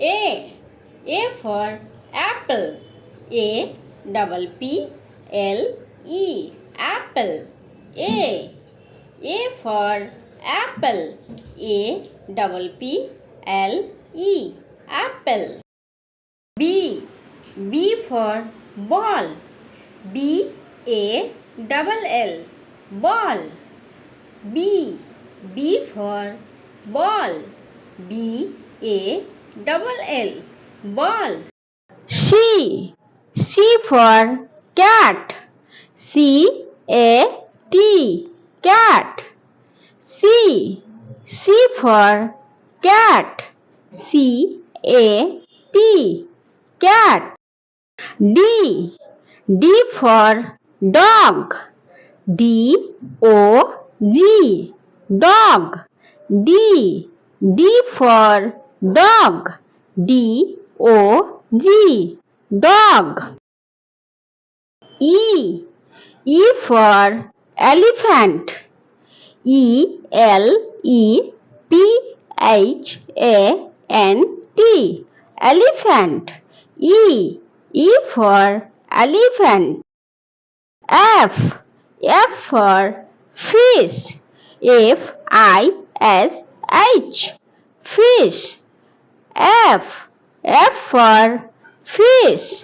A. A for apple. A double P L E. Apple. A. A for apple. A double P L E. Apple. B. B for ball. B A double L. Ball. B. B for ball. B A double L. Ball. C. C for cat. C A T. Cat. C. C for cat. C A T. Cat. D. D for dog. D O G. Dog. D. D for dog. D O G. Dog. E. E for elephant. E L E P H A N T. Elephant. E. E for elephant. F. F for fish. F I S H. Fish. F. F for fish.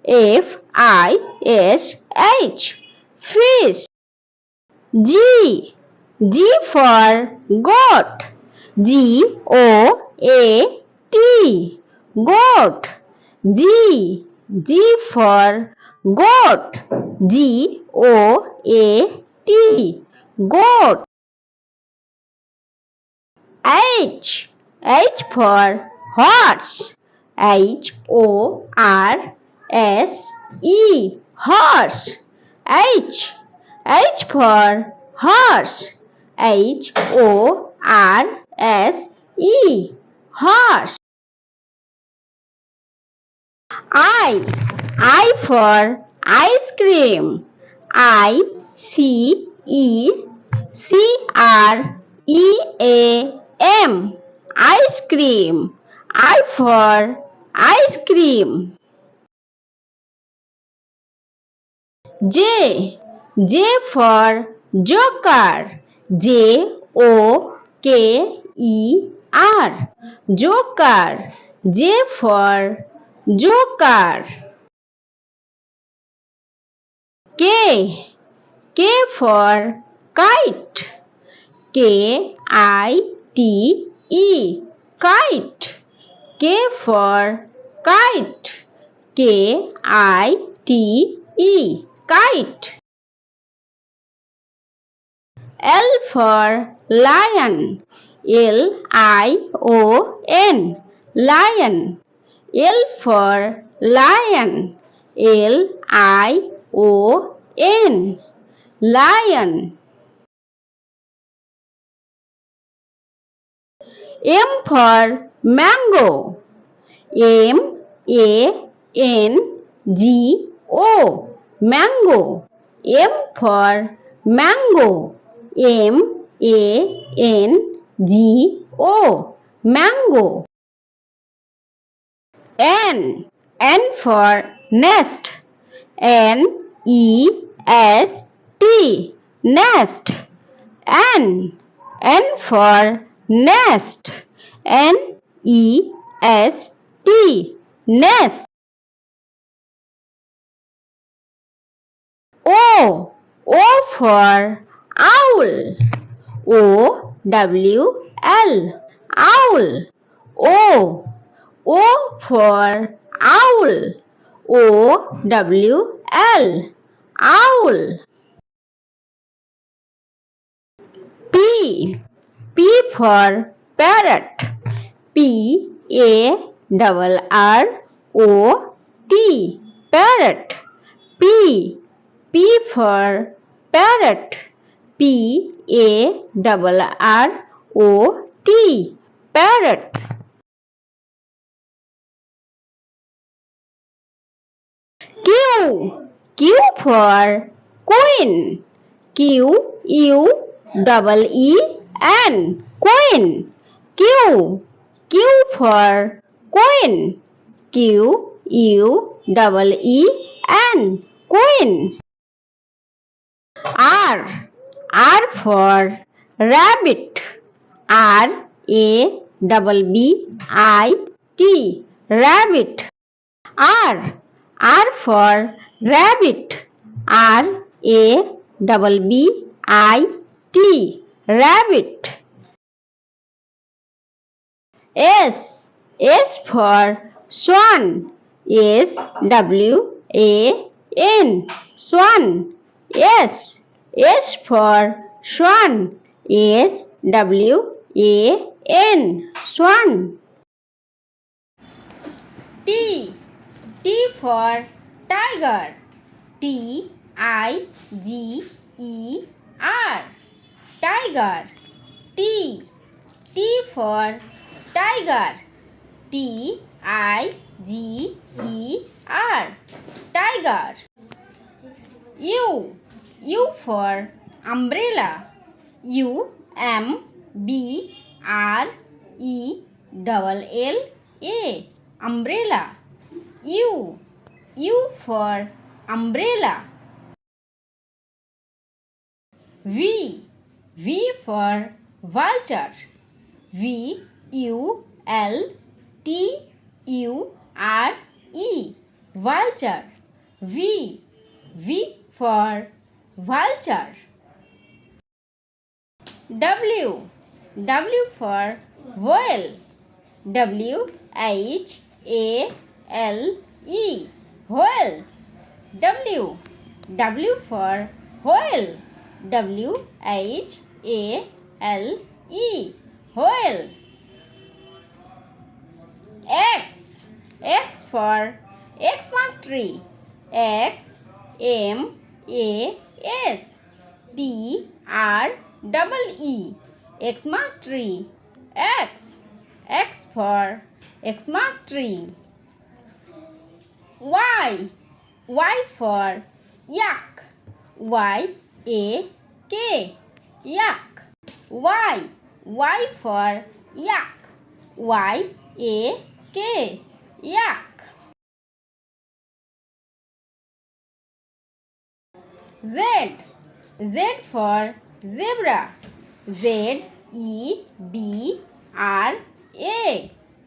F I S H. Fish. G. G for goat. G O A T. Goat. G. G for goat. G O A T. Goat. H. H for horse. H O R S E. Horse. H. H for horse. H O R S E. Horse. I for ice cream. I C E C R E A M. Ice cream. I for ice cream. J. J for joker. J O K E R. Joker. J for joker. K. K for kite. K I T E. Kite. K for kite. K I T E. Kite. L for lion. L I O N. Lion. L for lion. L I O N. Lion. M for mango. M A N G O. Mango. M for mango. M A N G O. Mango. N. N for nest. N E S T. Nest. N. N for nest. N E S T. Nest. O. O for owl. O W L. Owl. O. O for owl. O W L. Owl. P. P for parrot. P A R O T. Parrot. P. P for parrot. P A R O T. Parrot. Q. Q for queen. Q U E E N. Queen. Q. Q for Queen. Queen. Queen. R. R for rabbit. Rabbit. Rabbit. R. R for rabbit. Rabbit. Rabbit. S. S for swan. Swan. Swan. S. S for swan. Swan. Swan. T. T for tiger. Tiger. Tiger. T. T for tiger. Tiger. Tiger. U. U for umbrella. Umbrella. Umbrella. U. U for umbrella. V. V for vulture. Vulture. Vulture. V. V for vulture. W. W for whale. Whale. W. W for whale. Whale. X. X for Xmas tree. Xmas. Xmas tree. X. X for Xmas tree. Y. Y for yak. Yak. Y. Y for yak. Yak. Z. Z for zebra.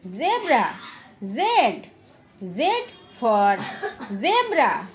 Zebra. Z. Z for zebra.